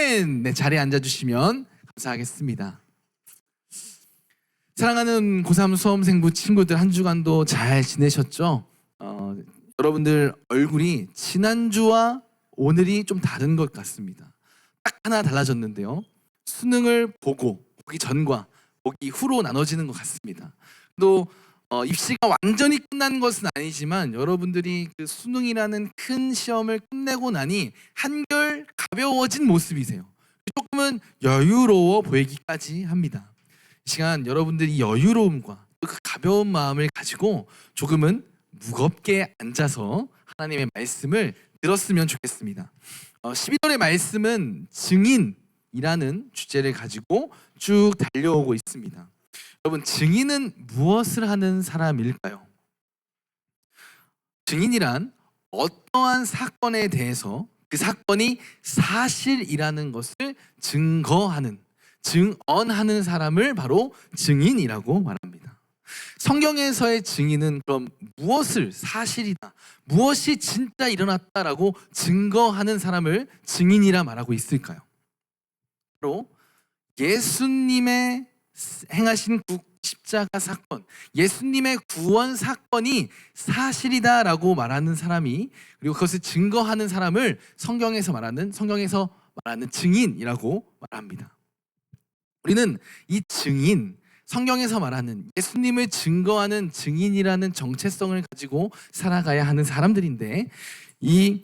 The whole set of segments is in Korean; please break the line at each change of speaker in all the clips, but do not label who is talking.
아멘. 네, 자리에 앉아주시면 감사하겠습니다. 사랑하는 고3 수험생부 친구들, 한 주간도 잘 지내셨죠? 여러분들 얼굴이 지난주와 오늘이 좀 다른 것 같습니다. 딱 하나 달라졌는데요. 수능을 보기 전과 보기 후로 나눠지는 것 같습니다. 또 입시가 완전히 끝난 것은 아니지만 여러분들이 그 수능이라는 큰 시험을 끝내고 나니 한결 가벼워진 모습이세요. 조금은 여유로워 보이기까지 합니다. 이 시간 여러분들이 여유로움과 또 그 가벼운 마음을 가지고 조금은 무겁게 앉아서 하나님의 말씀을 들었으면 좋겠습니다. 12절의 말씀은 증인이라는 주제를 가지고 쭉 달려오고 있습니다. 여러분, 증인은 무엇을 하는 사람일까요? 증인이란 어떠한 사건에 대해서 그 사건이 사실이라는 것을 증언하는 사람을 바로 증인이라고 말합니다. 성경에서의 증인은 그럼 무엇을 사실이다, 무엇이 진짜 일어났다라고 증거하는 사람을 증인이라 말하고 있을까요? 바로 예수님의 행하신 십자가 사건, 예수님의 구원 사건이 사실이다라고 말하는 사람이, 그리고 그것을 증거하는 사람을 성경에서 말하는 증인이라고 말합니다. 우리는 이 증인, 성경에서 말하는 예수님을 증거하는 증인이라는 정체성을 가지고 살아가야 하는 사람들인데, 이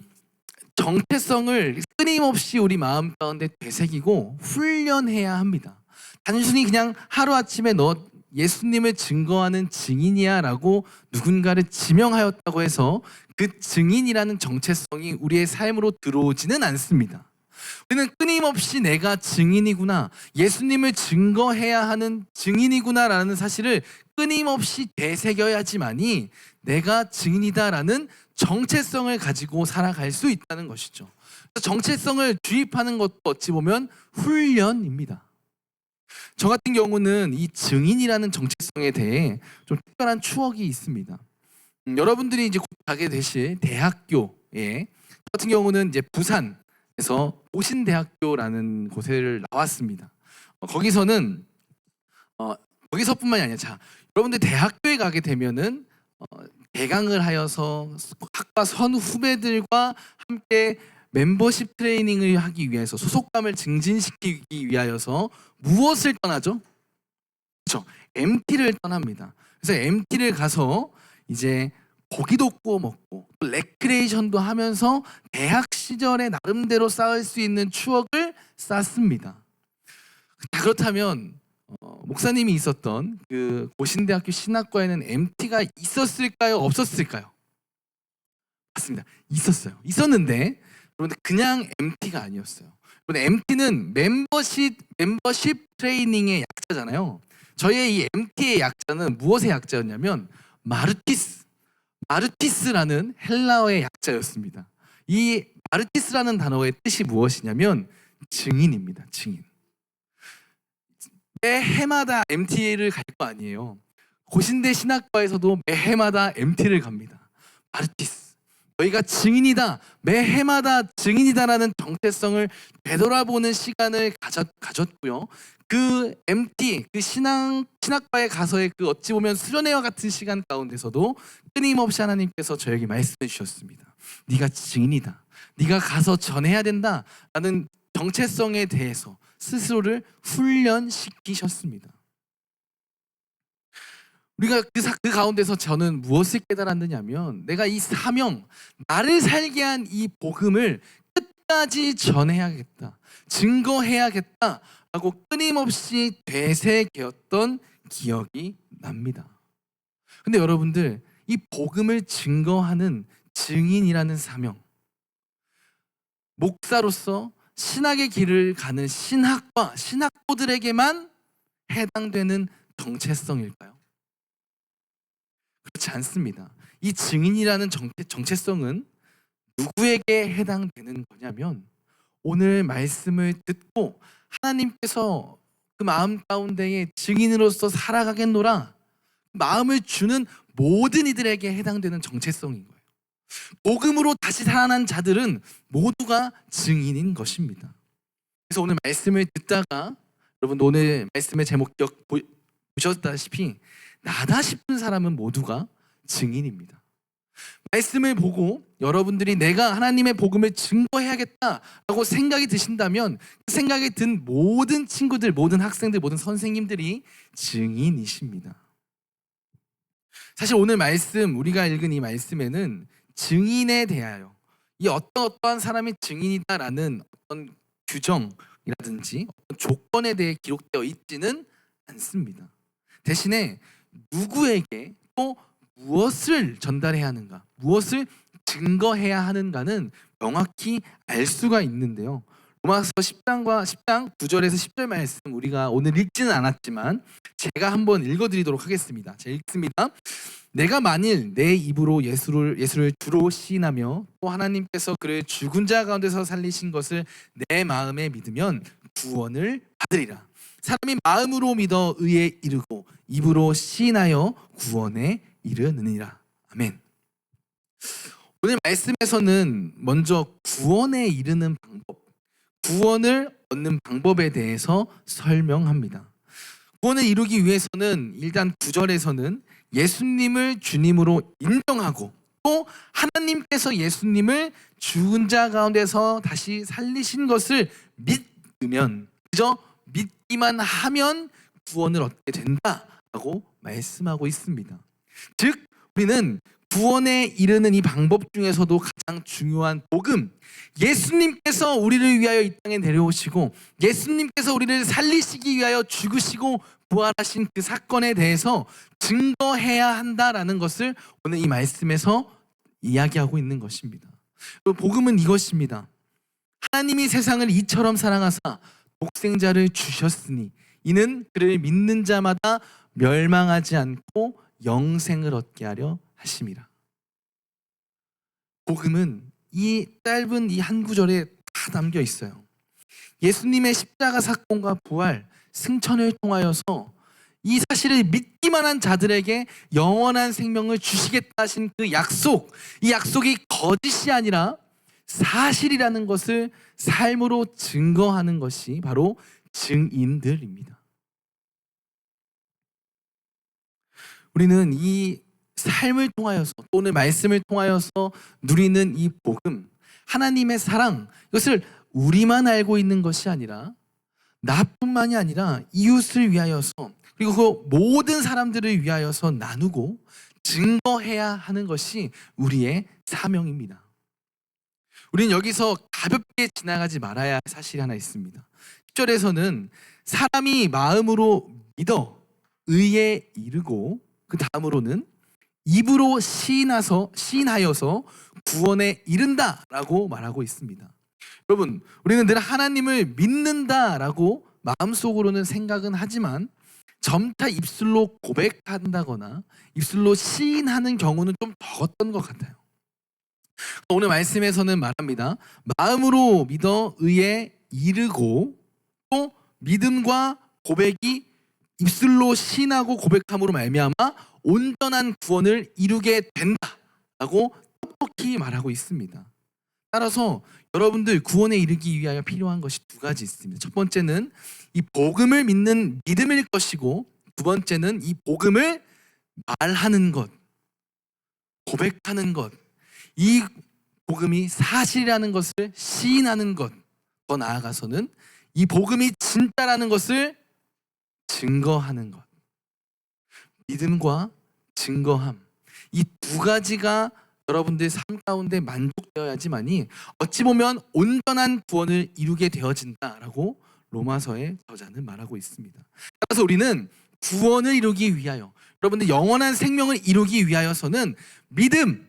정체성을 끊임없이 우리 마음 가운데 되새기고 훈련해야 합니다. 단순히 그냥 하루아침에 너 예수님을 증거하는 증인이야 라고 누군가를 지명하였다고 해서 그 증인이라는 정체성이 우리의 삶으로 들어오지는 않습니다. 우리는 끊임없이 내가 증인이구나, 예수님을 증거해야 하는 증인이구나 라는 사실을 끊임없이 되새겨야지만이 내가 증인이다라는 정체성을 가지고 살아갈 수 있다는 것이죠. 정체성을 주입하는 것도 어찌 보면 훈련입니다. 저 같은 경우는 이 증인이라는 정체성에 대해 좀 특별한 추억이 있습니다. 여러분들이 이제 곧 가게 되실 대학교에, 저 같은 경우는 이제 부산에서 보신대학교라는 곳을 나왔습니다. 거기서는 거기서뿐만이 아니라, 여러분들 대학교에 가게 되면은 개강을 하여서 학과 선후배들과 함께 멤버십 트레이닝을 하기 위해서, 소속감을 증진시키기 위하여서 무엇을 떠나죠? 그렇죠. MT를 떠납니다. 그래서 MT를 가서 이제 고기도 구워 먹고 또 레크레이션도 하면서 대학 시절에 나름대로 쌓을 수 있는 추억을 쌓습니다. 그렇다면 목사님이 있었던 그 고신대학교 신학과에는 MT가 있었을까요? 없었을까요? 맞습니다. 있었는데 그런데 그냥 MT가 아니었어요. MT는 멤버십 트레이닝의 약자잖아요. 저희의 이 MT의 약자는 무엇의 약자였냐면 마르티스라는 헬라어의 약자였습니다. 이 마르티스라는 단어의 뜻이 무엇이냐면 증인입니다. 증인. 매 해마다 MT를 갈 거 아니에요. 고신대 신학과에서도 매 해마다 MT를 갑니다. 마르티스. 너희가 증인이다, 매 해마다 증인이다라는 정체성을 되돌아보는 시간을 가졌고요. 그 MT, 그 신학과에 가서의 그 어찌 보면 수련회와 같은 시간 가운데서도 끊임없이 하나님께서 저에게 말씀해 주셨습니다. 네가 증인이다, 네가 가서 전해야 된다라는 정체성에 대해서 스스로를 훈련시키셨습니다. 우리가 그 가운데서 저는 무엇을 깨달았느냐면, 내가 이 사명, 나를 살게 한 이 복음을 끝까지 전해야겠다, 증거해야겠다라고 끊임없이 되새겼던 기억이 납니다. 근데 여러분들, 이 복음을 증거하는 증인이라는 사명, 목사로서 신학의 길을 가는 신학도들에게만 해당되는 정체성일까요? 그렇지 않습니다. 이 증인이라는 정체성은 누구에게 해당되는 거냐면, 오늘 말씀을 듣고 하나님께서 그 마음 가운데에 증인으로서 살아가겠노라 마음을 주는 모든 이들에게 해당되는 정체성인 거예요. 복음으로 다시 살아난 자들은 모두가 증인인 것입니다. 그래서 오늘 말씀을 듣다가 여러분 오늘 말씀의 제목 보셨다시피 나다 싶은 사람은 모두가 증인입니다. 말씀을 보고 여러분들이 내가 하나님의 복음을 증거해야겠다라고 생각이 드신다면 그 생각이 든 모든 친구들, 모든 학생들, 모든 선생님들이 증인이십니다. 사실 오늘 말씀, 우리가 읽은 이 말씀에는 증인에 대하여 이 어떠한 사람이 증인이다라는 어떤 규정이라든지 어떤 조건에 대해 기록되어 있지는 않습니다. 대신에 누구에게 또 무엇을 전달해야 하는가, 무엇을 증거해야 하는가는 명확히 알 수가 있는데요. 로마서 10장 9절에서 10절 말씀 우리가 오늘 읽지는 않았지만 제가 한번 읽어드리도록 하겠습니다. 제가 읽습니다. 내가 만일 내 입으로 예수를 주로 시인하며 또 하나님께서 그를 죽은 자 가운데서 살리신 것을 내 마음에 믿으면 구원을 받으리라. 사람이 마음으로 믿어 의에 이르고 입으로 시인하여 구원에 이르느니라. 아멘. 오늘 말씀에서는 먼저 구원에 이르는 방법, 구원을 얻는 방법에 대해서 설명합니다. 구원을 이루기 위해서는 일단 9절에서는 예수님을 주님으로 인정하고 또 하나님께서 예수님을 죽은 자 가운데서 다시 살리신 것을 믿으면, 그저 믿기만 하면 구원을 얻게 된다라고 말씀하고 있습니다. 즉 우리는 구원에 이르는 이 방법 중에서도 가장 중요한 복음, 예수님께서 우리를 위하여 이 땅에 내려오시고 예수님께서 우리를 살리시기 위하여 죽으시고 부활하신 그 사건에 대해서 증거해야 한다라는 것을 오늘 이 말씀에서 이야기하고 있는 것입니다. 복음은 이것입니다. 하나님이 세상을 이처럼 사랑하사 독생자를 주셨으니 이는 그를 믿는 자마다 멸망하지 않고 영생을 얻게 하려 하심이라. 복음은 이 짧은 이 한 구절에 다 담겨 있어요. 예수님의 십자가 사건과 부활, 승천을 통하여서 이 사실을 믿기만 한 자들에게 영원한 생명을 주시겠다 하신 그 약속, 이 약속이 거짓이 아니라 사실이라는 것을 삶으로 증거하는 것이 바로 증인들입니다. 우리는 이 삶을 통하여서 또는 말씀을 통하여서 누리는 이 복음, 하나님의 사랑, 이것을 우리만 알고 있는 것이 아니라 나뿐만이 아니라 이웃을 위하여서 그리고 그 모든 사람들을 위하여서 나누고 증거해야 하는 것이 우리의 사명입니다. 우리는 여기서 가볍게 지나가지 말아야 할 사실이 하나 있습니다. 10절에서는 사람이 마음으로 믿어 의에 이르고 그 다음으로는 입으로 시인하여서 구원에 이른다라고 말하고 있습니다. 여러분, 우리는 늘 하나님을 믿는다라고 마음속으로는 생각은 하지만 점차 입술로 고백한다거나 입술로 시인하는 경우는 좀 적었던 것 같아요. 오늘 말씀에서는 말합니다. 마음으로 믿어 의에 이르고 또 믿음과 고백이 입술로 시인하고 고백함으로 말미암아 온전한 구원을 이루게 된다라고 똑똑히 말하고 있습니다. 따라서 여러분들 구원에 이르기 위하여 필요한 것이 두 가지 있습니다. 첫 번째는 이 복음을 믿는 믿음일 것이고 두 번째는 이 복음을 말하는 것, 고백하는 것, 이 복음이 사실이라는 것을 시인하는 것, 더 나아가서는 이 복음이 진짜라는 것을 증거하는 것. 믿음과 증거함, 이 두 가지가 여러분들 삶 가운데 만족되어야지만이 어찌 보면 온전한 구원을 이루게 되어진다라고 로마서의 저자는 말하고 있습니다. 따라서 우리는 구원을 이루기 위하여, 여러분들 영원한 생명을 이루기 위하여서는 믿음을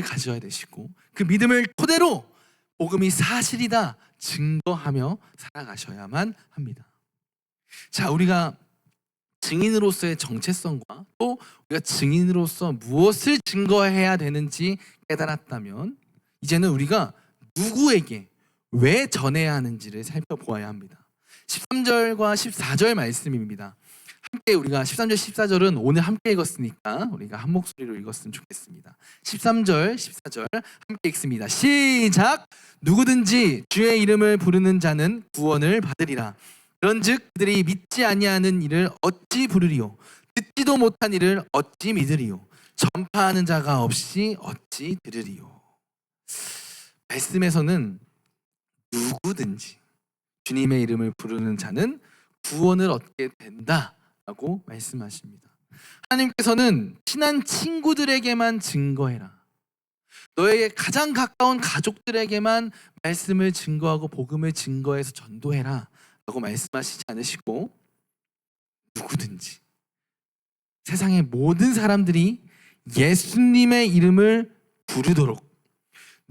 가져야 되시고 그 믿음을 토대로 복음이 사실이다 증거하며 살아가셔야만 합니다. 자, 우리가 증인으로서의 정체성과 또 우리가 증인으로서 무엇을 증거해야 되는지 깨달았다면 이제는 우리가 누구에게 왜 전해야 하는지를 살펴보아야 합니다. 13절과 14절 말씀입니다. 함께 우리가 13절 14절은 오늘 함께 읽었으니까 우리가 한 목소리로 읽었으면 좋겠습니다. 13절 14절 함께 읽습니다. 시작. 누구든지 주의 이름을 부르는 자는 구원을 받으리라. 그런즉 그들이 믿지 아니하는 이를 어찌 부르리요? 듣지도 못한 이를 어찌 믿으리요? 전파하는 자가 없이 어찌 들으리요? 말씀에서는 누구든지 주님의 이름을 부르는 자는 구원을 얻게 된다라고 말씀하십니다. 하나님께서는 친한 친구들에게만 증거해라. 너에게 가장 가까운 가족들에게만 말씀을 증거하고 복음을 증거해서 전도해라 라고 말씀하시지 않으시고 누구든지 세상의 모든 사람들이 예수님의 이름을 부르도록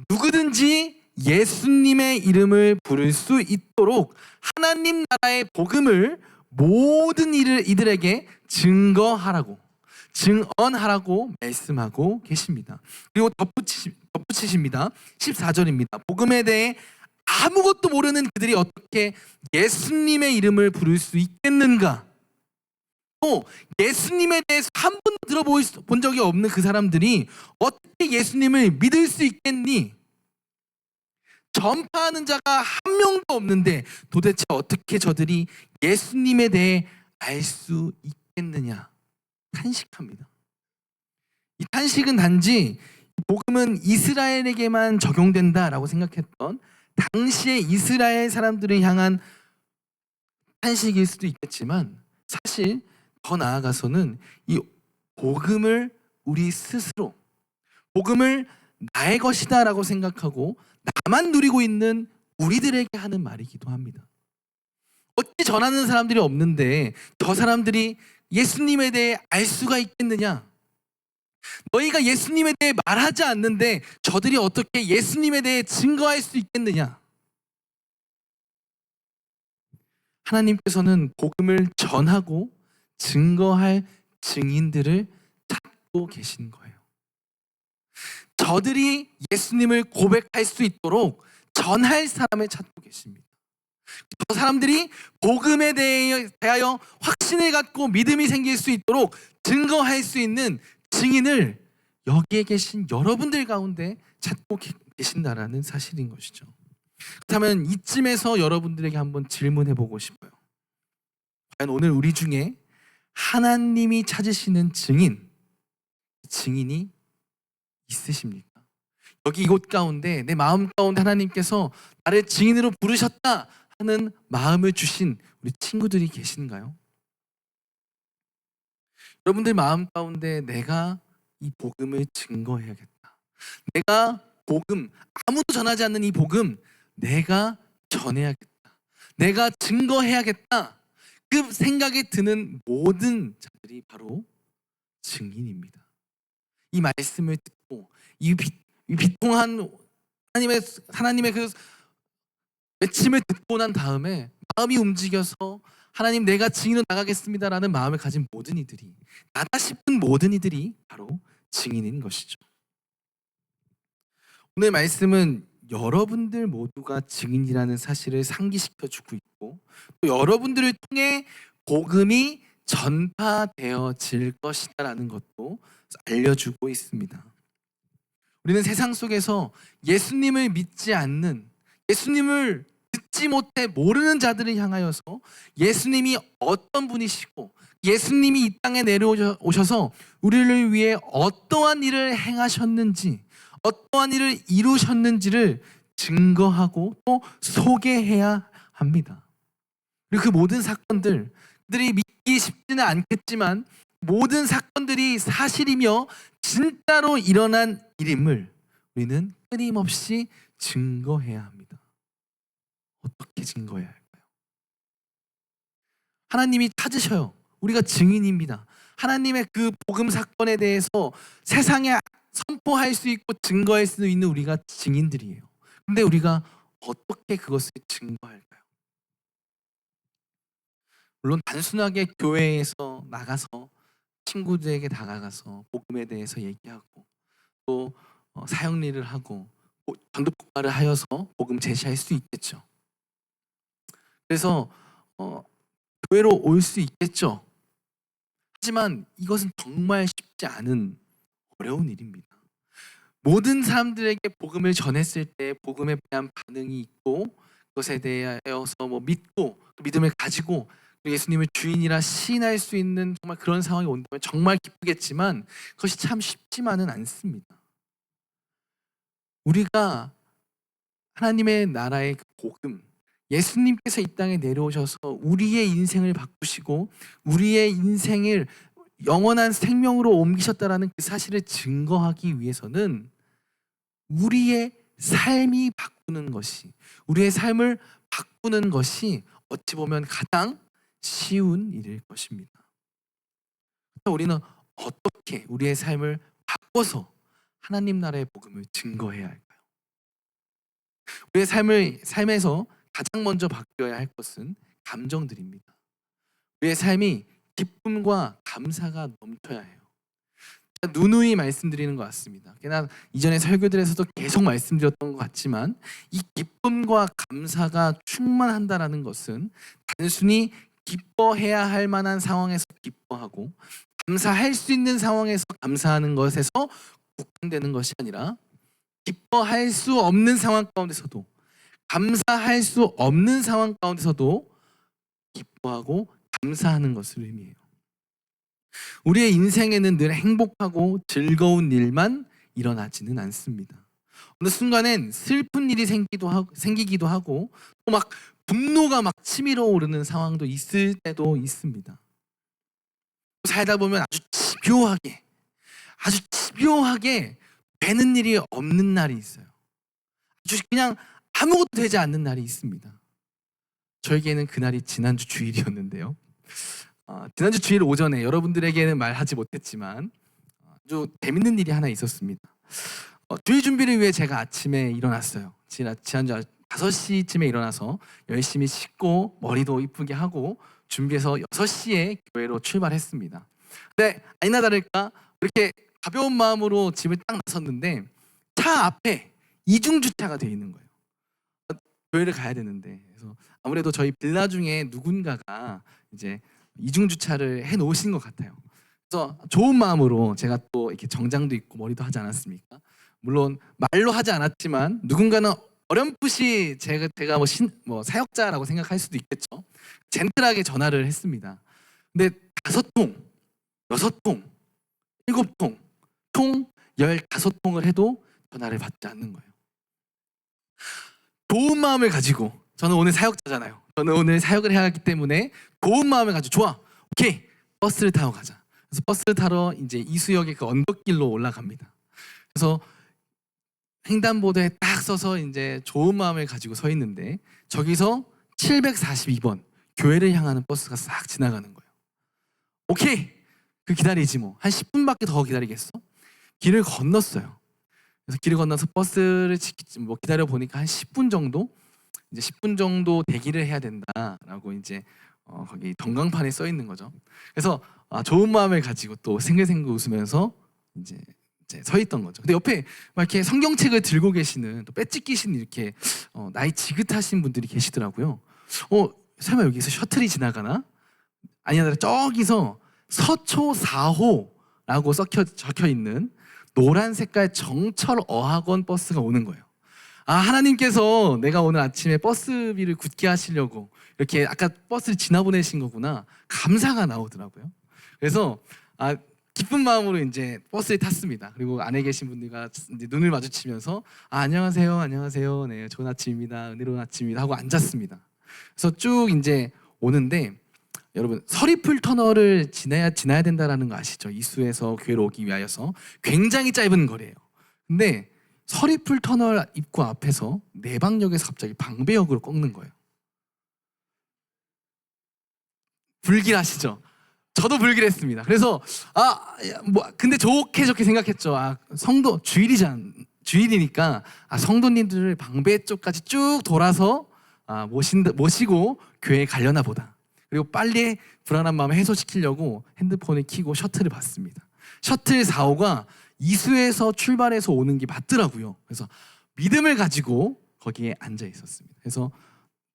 누구든지 예수님의 이름을 부를 수 있도록 하나님 나라의 복음을 모든 이들에게 증거하라고 증언하라고 말씀하고 계십니다. 그리고 덧붙이십니다. 14절입니다. 복음에 대해 아무것도 모르는 그들이 어떻게 예수님의 이름을 부를 수 있겠는가? 또 예수님에 대해서 한 번도 들어본 적이 없는 그 사람들이 어떻게 예수님을 믿을 수 있겠니? 전파하는 자가 한 명도 없는데 도대체 어떻게 저들이 예수님에 대해 알 수 있겠느냐? 탄식합니다. 이 탄식은 단지 복음은 이스라엘에게만 적용된다라고 생각했던 당시의 이스라엘 사람들을 향한 탄식일 수도 있겠지만 사실 더 나아가서는 이 복음을 우리 스스로 복음을 나의 것이다라고 생각하고 나만 누리고 있는 우리들에게 하는 말이기도 합니다. 어찌 전하는 사람들이 없는데 저 사람들이 예수님에 대해 알 수가 있겠느냐? 너희가 예수님에 대해 말하지 않는데 저들이 어떻게 예수님에 대해 증거할 수 있겠느냐? 하나님께서는 복음을 전하고 증거할 증인들을 찾고 계신 거예요. 저들이 예수님을 고백할 수 있도록 전할 사람을 찾고 계십니다. 저 사람들이 복음에 대하여 확신을 갖고 믿음이 생길 수 있도록 증거할 수 있는 증인을 여기에 계신 여러분들 가운데 찾고 계신다라는 사실인 것이죠. 그렇다면 이쯤에서 여러분들에게 한번 질문해 보고 싶어요. 과연 오늘 우리 중에 하나님이 찾으시는 증인이 있으십니까? 여기 이곳 가운데 내 마음 가운데 하나님께서 나를 증인으로 부르셨다 하는 마음을 주신 우리 친구들이 계신가요? 여러분들 마음 가운데 내가 이 복음을 증거해야겠다. 내가 복음, 아무도 전하지 않는 이 복음 내가 전해야겠다. 내가 증거해야겠다. 그 생각이 드는 모든 자들이 바로 증인입니다. 이 말씀을 듣고 이 비통한 하나님의 그 외침을 듣고 난 다음에 마음이 움직여서 하나님 내가 증인으로 나가겠습니다라는 마음을 가진 모든 이들이 나다 싶은 모든 이들이 바로 증인인 것이죠. 오늘 말씀은 여러분들 모두가 증인이라는 사실을 상기시켜 주고 있고 또 여러분들을 통해 복음이 전파되어질 것이다라는 것도 알려주고 있습니다. 우리는 세상 속에서 예수님을 믿지 않는 예수님을 듣지 못해 모르는 자들을 향하여서 예수님이 어떤 분이시고 예수님이 이 땅에 내려오셔서 우리를 위해 어떠한 일을 행하셨는지 어떠한 일을 이루셨는지를 증거하고 또 소개해야 합니다. 그리고 그 모든 사건들 그들이 믿기 쉽지는 않겠지만 모든 사건들이 사실이며 진짜로 일어난 일임을 우리는 끊임없이 증거해야 합니다. 어떻게 증거해야 할까요? 하나님이 찾으셔요. 우리가 증인입니다. 하나님의 그 복음 사건에 대해서 세상에 선포할 수 있고 증거할 수 있는 우리가 증인들이에요. 근데 우리가 어떻게 그것을 증거할까요? 물론 단순하게 교회에서 나가서 친구들에게 다가가서 복음에 대해서 얘기하고 또 사역 일을 하고 전도 폭발을 하여서 복음 제시할 수 있겠죠. 그래서 교회로 올 수 있겠죠. 하지만 이것은 정말 쉽지 않은 어려운 일입니다. 모든 사람들에게 복음을 전했을 때 복음에 대한 반응이 있고 그것에 대하여서 믿고 그 믿음을 가지고 예수님을 주인이라 시인할 수 있는 정말 그런 상황이 온다면 정말 기쁘겠지만 그것이 참 쉽지만은 않습니다. 우리가 하나님의 나라의 그 복음, 예수님께서 이 땅에 내려오셔서 우리의 인생을 바꾸시고 우리의 인생을 영원한 생명으로 옮기셨다라는 그 사실을 증거하기 위해서는 우리의 삶이 바꾸는 것이, 우리의 삶을 바꾸는 것이 어찌 보면 가장 쉬운 일일 것입니다. 우리는 어떻게 우리의 삶을 바꿔서 하나님 나라의 복음을 증거해야 할까요? 우리의 삶에서 가장 먼저 바뀌어야 할 것은 감정들입니다. 우리의 삶이 기쁨과 감사가 넘쳐야 해요. 누누이 말씀드리는 것 같습니다. 꽤나 이전에 설교들에서도 계속 말씀드렸던 것 같지만 이 기쁨과 감사가 충만한다라는 것은 단순히 기뻐해야 할 만한 상황에서 기뻐하고 감사할 수 있는 상황에서 감사하는 것에서 국한되는 것이 아니라 기뻐할 수 없는 상황 가운데서도 감사할 수 없는 상황 가운데서도 기뻐하고 감사하는 것을 의미해요. 우리의 인생에는 늘 행복하고 즐거운 일만 일어나지는 않습니다. 어느 순간엔 슬픈 일이 생기기도 하고 또 막 분노가 막 치밀어 오르는 상황도 있을 때도 있습니다. 살다 보면 아주 집요하게 되는 일이 없는 날이 있어요. 아주 그냥 아무것도 되지 않는 날이 있습니다. 저에게는 그날이 지난주 주일이었는데요. 지난주 주일 오전에 여러분들에게는 말하지 못했지만 아주 재밌는 일이 하나 있었습니다. 주일 준비를 위해 제가 아침에 일어났어요. 지난주 5시쯤에 일어나서 열심히 씻고 머리도 이쁘게 하고 준비해서 6시에 교회로 출발했습니다. 근데 아니나 다를까 이렇게 가벼운 마음으로 집을 딱 나섰는데 차 앞에 이중주차가 돼 있는 거예요. 교회를 가야 되는데 그래서 아무래도 저희 빌라 중에 누군가가 이제 이중주차를 해 놓으신 것 같아요. 그래서 좋은 마음으로 제가 또 이렇게 정장도 입고 머리도 하지 않았습니까? 물론 말로 하지 않았지만 누군가는 어렴풋이 제가 사역자라고 생각할 수도 있겠죠. 젠틀하게 전화를 했습니다. 근데 5통, 6통, 7통, 총 15통을 해도 전화를 받지 않는 거예요. 좋은 마음을 가지고 저는 오늘 사역자잖아요. 저는 오늘 사역을 해야 하기 때문에 좋은 마음을 가지고 좋아, 오케이, 버스를 타고 가자. 그래서 버스를 타러 이제 이수역의 그 언덕길로 올라갑니다. 그래서 횡단보도에 딱 서서 이제 좋은 마음을 가지고 서 있는데 저기서 742번 교회를 향하는 버스가 싹 지나가는 거예요. 오케이, 그 기다리지 뭐. 한 10분밖에 더 기다리겠어? 길을 건넜어요. 그래서 길을 건너서 버스를 기다려 보니까 한 10분 정도 이제 10분 정도 대기를 해야 된다라고 이제 거기 전광판에 써 있는 거죠. 그래서 좋은 마음을 가지고 또 생글생글 웃으면서 이제 서 있던 거죠. 근데 옆에 막 이렇게 성경책을 들고 계시는 또 배지 끼신 이렇게 나이 지긋하신 분들이 계시더라고요. 설마 여기서 셔틀이 지나가나? 아니야, 저기서 서초 4호라고 적혀 있는 노란 색깔 정철 어학원 버스가 오는 거예요. 하나님께서 내가 오늘 아침에 버스비를 굳게 하시려고 이렇게 아까 버스를 지나보내신 거구나. 감사가 나오더라고요. 그래서 기쁜 마음으로 이제 버스에 탔습니다. 그리고 안에 계신 분들과 이제 눈을 마주치면서 안녕하세요. 네, 좋은 아침입니다. 은혜로운 아침입니다. 하고 앉았습니다. 그래서 쭉 이제 오는데 여러분 서리풀 터널을 지나야 된다라는 거 아시죠? 이수에서 교회로 오기 위하여서 굉장히 짧은 거리예요. 근데 서리풀 터널 입구 앞에서 내방역에서 갑자기 방배역으로 꺾는 거예요. 불길하시죠? 저도 불길했습니다. 그래서 근데 좋게 생각했죠. 성도 주일이니까 성도님들을 방배 쪽까지 쭉 돌아서 모시고 교회에 가려나 보다. 그리고 빨리 불안한 마음을 해소시키려고 핸드폰을 켜고 셔틀을 봤습니다. 셔틀 4호가 이수에서 출발해서 오는 게 맞더라고요. 그래서 믿음을 가지고 거기에 앉아 있었습니다. 그래서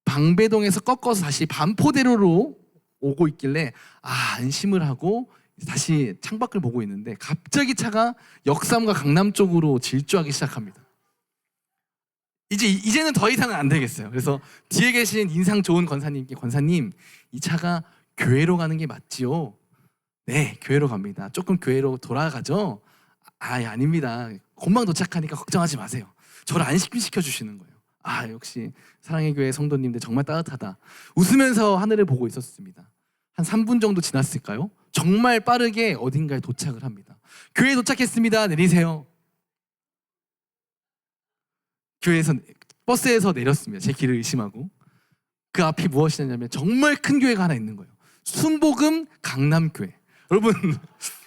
방배동에서 꺾어서 다시 반포대로로 오고 있길래 안심을 하고 다시 창밖을 보고 있는데 갑자기 차가 역삼과 강남 쪽으로 질주하기 시작합니다. 이제는 더 이상은 안 되겠어요. 그래서 뒤에 계신 인상 좋은 권사님께, 권사님, 이 차가 교회로 가는 게 맞지요? 네, 교회로 갑니다. 조금 교회로 돌아가죠? 아닙니다. 금방 도착하니까 걱정하지 마세요. 저를 안심시켜 주시는 거예요. 역시 사랑의 교회 성도님들 정말 따뜻하다. 웃으면서 하늘을 보고 있었습니다. 한 3분 정도 지났을까요? 정말 빠르게 어딘가에 도착을 합니다. 교회에 도착했습니다. 내리세요. 버스에서 내렸습니다. 제 길을 의심하고. 그 앞이 무엇이냐면 정말 큰 교회가 하나 있는 거예요. 순복음 강남교회. 여러분,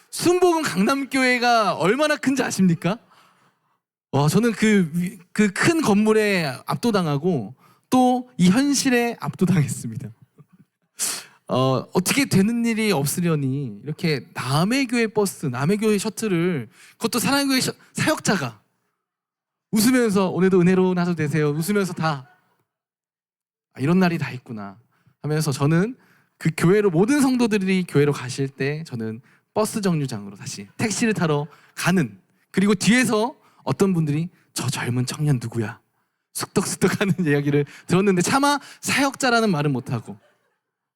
순복음 강남교회가 얼마나 큰지 아십니까? 저는 그 큰 건물에 압도당하고 또 이 현실에 압도당했습니다. 어떻게 되는 일이 없으려니 이렇게 남의 교회 버스, 남의 교회 셔틀을, 그것도 사랑의 교회 사역자가 웃으면서 오늘도 은혜로운 하루 되세요. 웃으면서 다 이런 날이 다 있구나 하면서 저는 그 교회로, 모든 성도들이 교회로 가실 때 저는 버스 정류장으로 다시 택시를 타러 가는, 그리고 뒤에서 어떤 분들이 저 젊은 청년 누구야? 쑥덕쑥덕 하는 이야기를 들었는데 차마 사역자라는 말은 못하고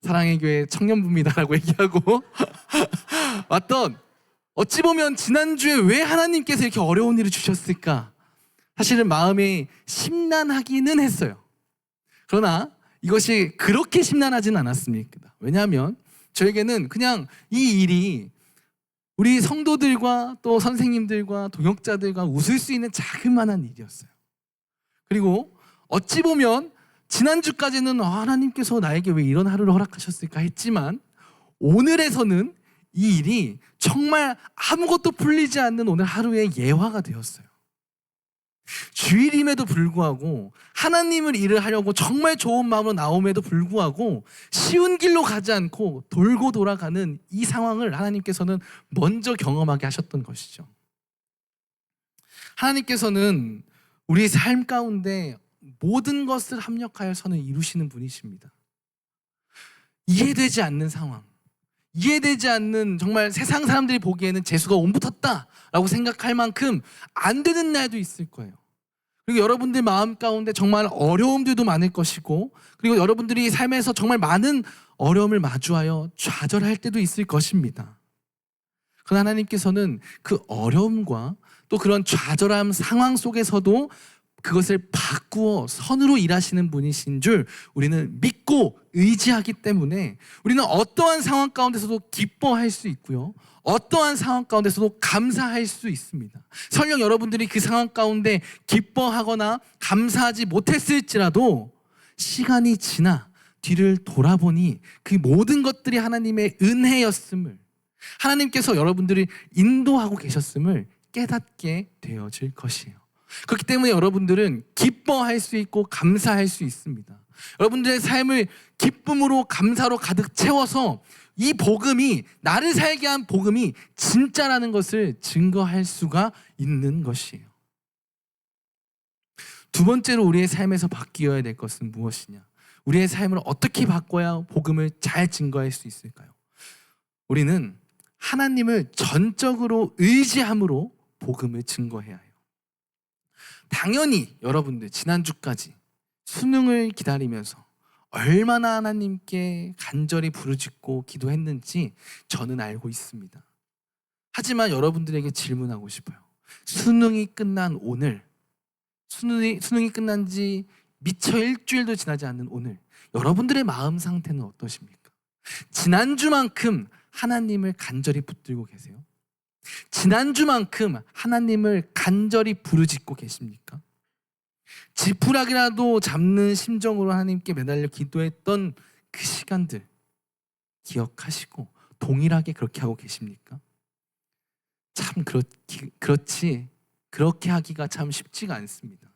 사랑의 교회 청년부입니다라고 얘기하고 왔던, 어찌 보면 지난주에 왜 하나님께서 이렇게 어려운 일을 주셨을까? 사실은 마음이 심란하기는 했어요. 그러나 이것이 그렇게 심란하지는 않았습니다. 왜냐하면 저에게는 그냥 이 일이 우리 성도들과 또 선생님들과 동역자들과 웃을 수 있는 자그마한 일이었어요. 그리고 어찌 보면 지난주까지는 하나님께서 나에게 왜 이런 하루를 허락하셨을까 했지만 오늘에서는 이 일이 정말 아무것도 풀리지 않는 오늘 하루의 예화가 되었어요. 주일임에도 불구하고 하나님을 일을 하려고 정말 좋은 마음으로 나옴에도 불구하고 쉬운 길로 가지 않고 돌고 돌아가는 이 상황을 하나님께서는 먼저 경험하게 하셨던 것이죠. 하나님께서는 우리의 삶 가운데 모든 것을 합력하여 선을 이루시는 분이십니다. 이해되지 않는 상황, 이해되지 않는, 정말 세상 사람들이 보기에는 재수가 옴붙었다라고 생각할 만큼 안 되는 날도 있을 거예요. 그리고 여러분들 마음 가운데 정말 어려움들도 많을 것이고, 그리고 여러분들이 삶에서 정말 많은 어려움을 마주하여 좌절할 때도 있을 것입니다. 그러나 하나님께서는 그 어려움과 또 그런 좌절함 상황 속에서도 그것을 바꾸어 선으로 일하시는 분이신 줄 우리는 믿고 의지하기 때문에 우리는 어떠한 상황 가운데서도 기뻐할 수 있고요, 어떠한 상황 가운데서도 감사할 수 있습니다. 설령 여러분들이 그 상황 가운데 기뻐하거나 감사하지 못했을지라도 시간이 지나 뒤를 돌아보니 그 모든 것들이 하나님의 은혜였음을, 하나님께서 여러분들이 인도하고 계셨음을 깨닫게 되어질 것이에요. 그렇기 때문에 여러분들은 기뻐할 수 있고 감사할 수 있습니다. 여러분들의 삶을 기쁨으로, 감사로 가득 채워서 이 복음이, 나를 살게 한 복음이 진짜라는 것을 증거할 수가 있는 것이에요. 두 번째로 우리의 삶에서 바뀌어야 될 것은 무엇이냐? 우리의 삶을 어떻게 바꿔야 복음을 잘 증거할 수 있을까요? 우리는 하나님을 전적으로 의지함으로 복음을 증거해야 해요. 당연히 여러분들 지난주까지 수능을 기다리면서 얼마나 하나님께 간절히 부르짖고 기도했는지 저는 알고 있습니다. 하지만 여러분들에게 질문하고 싶어요. 수능이 끝난 오늘, 수능이 끝난 지 미처 일주일도 지나지 않는 오늘, 여러분들의 마음 상태는 어떠십니까? 지난주만큼 하나님을 간절히 붙들고 계세요? 지난주만큼 하나님을 간절히 부르짖고 계십니까? 지푸라기라도 잡는 심정으로 하나님께 매달려 기도했던 그 시간들 기억하시고 동일하게 그렇게 하고 계십니까? 참 그렇지, 그렇게 하기가 참 쉽지가 않습니다.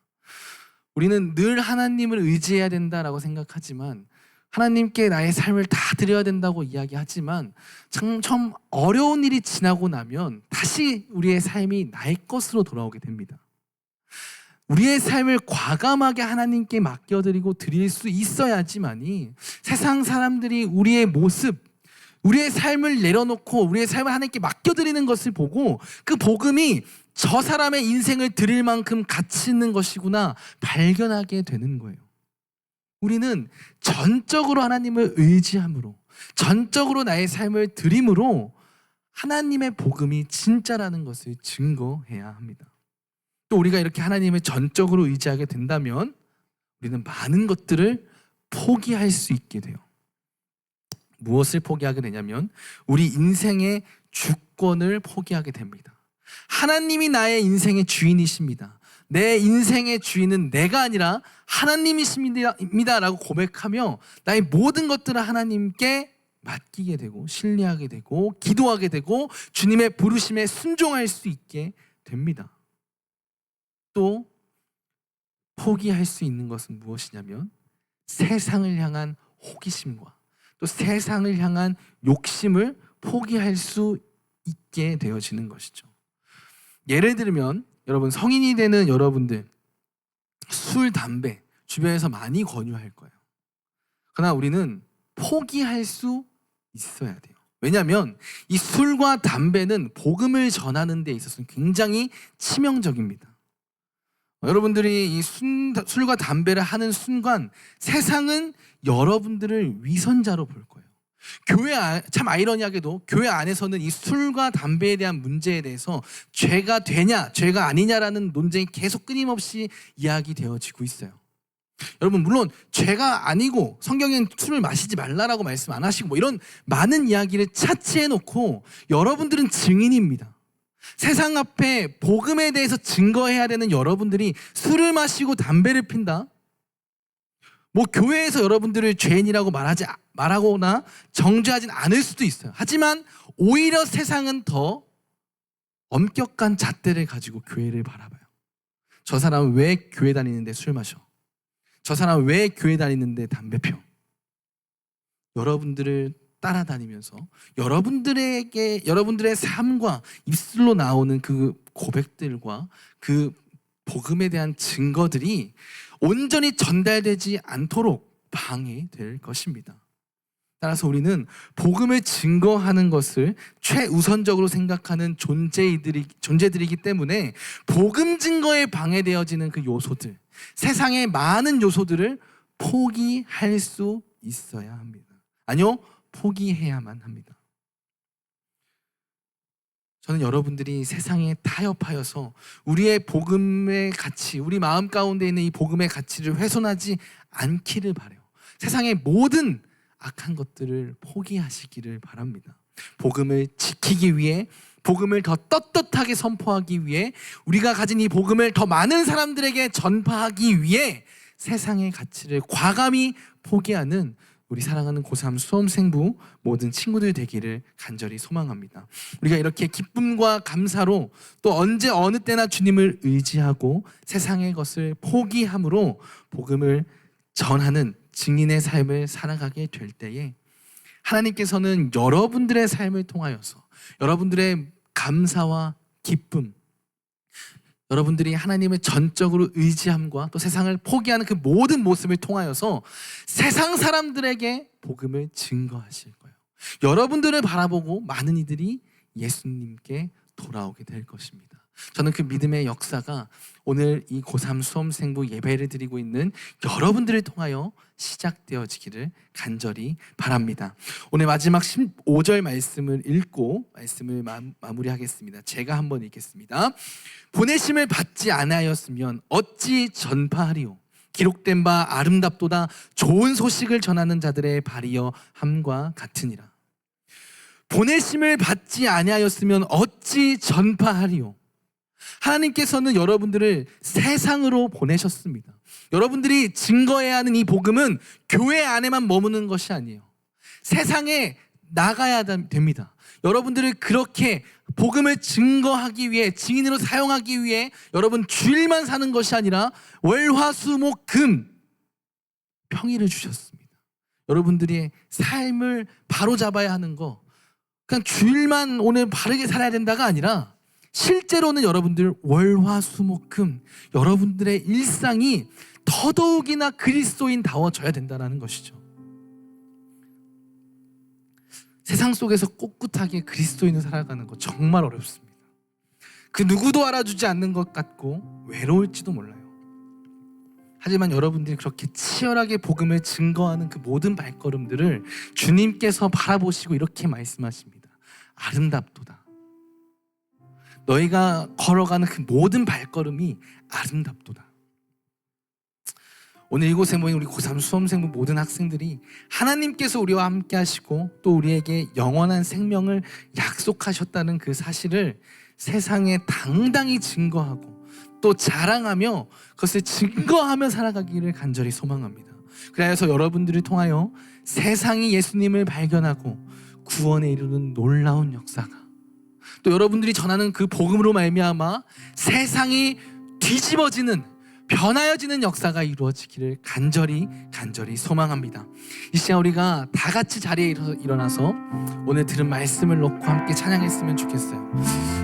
우리는 늘 하나님을 의지해야 된다라고 생각하지만, 하나님께 나의 삶을 다 드려야 된다고 이야기하지만, 참 어려운 일이 지나고 나면 다시 우리의 삶이 나의 것으로 돌아오게 됩니다. 우리의 삶을 과감하게 하나님께 맡겨드리고 드릴 수 있어야지만이 세상 사람들이 우리의 모습, 우리의 삶을 내려놓고 우리의 삶을 하나님께 맡겨드리는 것을 보고 그 복음이 저 사람의 인생을 드릴 만큼 가치 있는 것이구나 발견하게 되는 거예요. 우리는 전적으로 하나님을 의지함으로, 전적으로 나의 삶을 드림으로 하나님의 복음이 진짜라는 것을 증거해야 합니다. 또 우리가 이렇게 하나님을 전적으로 의지하게 된다면 우리는 많은 것들을 포기할 수 있게 돼요. 무엇을 포기하게 되냐면 우리 인생의 주권을 포기하게 됩니다. 하나님이 나의 인생의 주인이십니다. 내 인생의 주인은 내가 아니라 하나님이십니다 라고 고백하며 나의 모든 것들을 하나님께 맡기게 되고 신뢰하게 되고 기도하게 되고 주님의 부르심에 순종할 수 있게 됩니다. 또 포기할 수 있는 것은 무엇이냐면 세상을 향한 호기심과 또 세상을 향한 욕심을 포기할 수 있게 되어지는 것이죠. 예를 들면 여러분, 성인이 되는 여러분들 술, 담배 주변에서 많이 권유할 거예요. 그러나 우리는 포기할 수 있어야 돼요. 왜냐하면 이 술과 담배는 복음을 전하는 데 있어서는 굉장히 치명적입니다. 여러분들이 이 술과 담배를 하는 순간 세상은 여러분들을 위선자로 볼 거예요. 참 아이러니하게도 교회 안에서는 이 술과 담배에 대한 문제에 대해서 죄가 되냐 죄가 아니냐라는 논쟁이 계속 끊임없이 이야기되어지고 있어요. 여러분, 물론 죄가 아니고 성경엔 술을 마시지 말라라고 말씀 안 하시고 이런 많은 이야기를 차치해 놓고 여러분들은 증인입니다. 세상 앞에 복음에 대해서 증거해야 되는 여러분들이 술을 마시고 담배를 핀다? 교회에서 여러분들을 죄인이라고 말하거나 정죄하진 않을 수도 있어요. 하지만 오히려 세상은 더 엄격한 잣대를 가지고 교회를 바라봐요. 저 사람은 왜 교회 다니는데 술 마셔? 저 사람은 왜 교회 다니는데 담배 펴? 여러분들을 따라다니면서 여러분들의 삶과 입술로 나오는 그 고백들과 그 복음에 대한 증거들이 온전히 전달되지 않도록 방해될 것입니다. 따라서 우리는 복음을 증거하는 것을 최우선적으로 생각하는 존재들이기 때문에 복음 증거에 방해되어지는 그 요소들, 세상의 많은 요소들을 포기할 수 있어야 합니다. 아니요, 포기해야만 합니다. 저는 여러분들이 세상에 타협하여서 우리의 복음의 가치, 우리 마음 가운데 있는 이 복음의 가치를 훼손하지 않기를 바라요. 세상의 모든 악한 것들을 포기하시기를 바랍니다. 복음을 지키기 위해, 복음을 더 떳떳하게 선포하기 위해, 우리가 가진 이 복음을 더 많은 사람들에게 전파하기 위해 세상의 가치를 과감히 포기하는 우리 사랑하는 고3 수험생부 모든 친구들 되기를 간절히 소망합니다. 우리가 이렇게 기쁨과 감사로 또 언제 어느 때나 주님을 의지하고 세상의 것을 포기함으로 복음을 전하는 증인의 삶을 살아가게 될 때에 하나님께서는 여러분들의 삶을 통하여서 여러분들의 감사와 기쁨, 여러분들이 하나님을 전적으로 의지함과 또 세상을 포기하는 그 모든 모습을 통하여서 세상 사람들에게 복음을 증거하실 거예요. 여러분들을 바라보고 많은 이들이 예수님께 돌아오게 될 것입니다. 저는 그 믿음의 역사가 오늘 이 고3 수험생부 예배를 드리고 있는 여러분들을 통하여 시작되어지기를 간절히 바랍니다. 오늘 마지막 15절 말씀을 읽고 말씀을 마무리하겠습니다. 제가 한번 읽겠습니다. 보내심을 받지 아니하였으면 어찌 전파하리요? 기록된 바 아름답도다 좋은 소식을 전하는 자들의 발이여 함과 같으니라. 보내심을 받지 아니하였으면 어찌 전파하리요? 하나님께서는 여러분들을 세상으로 보내셨습니다. 여러분들이 증거해야 하는 이 복음은 교회 안에만 머무는 것이 아니에요. 세상에 나가야 됩니다. 여러분들을 그렇게 복음을 증거하기 위해, 증인으로 사용하기 위해 여러분 주일만 사는 것이 아니라 월화수목금 평일을 주셨습니다. 여러분들의 삶을 바로잡아야 하는 거, 그냥 주일만 오늘 바르게 살아야 된다가 아니라 실제로는 여러분들 월화수목금 여러분들의 일상이 더더욱이나 그리스도인다워져야 된다는 것이죠. 세상 속에서 꿋꿋하게 그리스도인을 살아가는 거 정말 어렵습니다. 그 누구도 알아주지 않는 것 같고 외로울지도 몰라요. 하지만 여러분들이 그렇게 치열하게 복음을 증거하는 그 모든 발걸음들을 주님께서 바라보시고 이렇게 말씀하십니다. 아름답도다. 너희가 걸어가는 그 모든 발걸음이 아름답도다. 오늘 이곳에 모인 우리 고3 수험생부 모든 학생들이 하나님께서 우리와 함께 하시고 또 우리에게 영원한 생명을 약속하셨다는 그 사실을 세상에 당당히 증거하고 또 자랑하며 그것을 증거하며 살아가기를 간절히 소망합니다. 그래서 여러분들을 통하여 세상이 예수님을 발견하고 구원에 이르는 놀라운 역사가, 또 여러분들이 전하는 그 복음으로 말미암아 세상이 뒤집어지는, 변하여지는 역사가 이루어지기를 간절히 소망합니다. 이 시간 우리가 다 같이 자리에 일어나서 오늘 들은 말씀을 놓고 함께 찬양했으면 좋겠어요.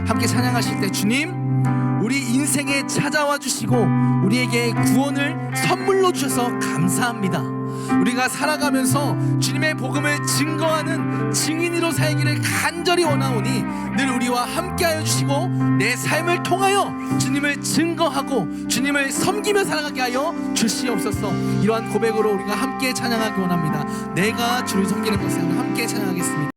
함께 찬양하실 때 주님, 우리 인생에 찾아와 주시고 우리에게 구원을 선물로 주셔서 감사합니다. 우리가 살아가면서 주님의 복음을 증거하는 증인으로 살기를 간절히 원하오니 늘 우리와 함께하여 주시고 내 삶을 통하여 주님을 증거하고 주님을 섬기며 살아가게 하여 주시옵소서. 이러한 고백으로 우리가 함께 찬양하기 원합니다. 내가 주를 섬기는 것을 함께 찬양하겠습니다.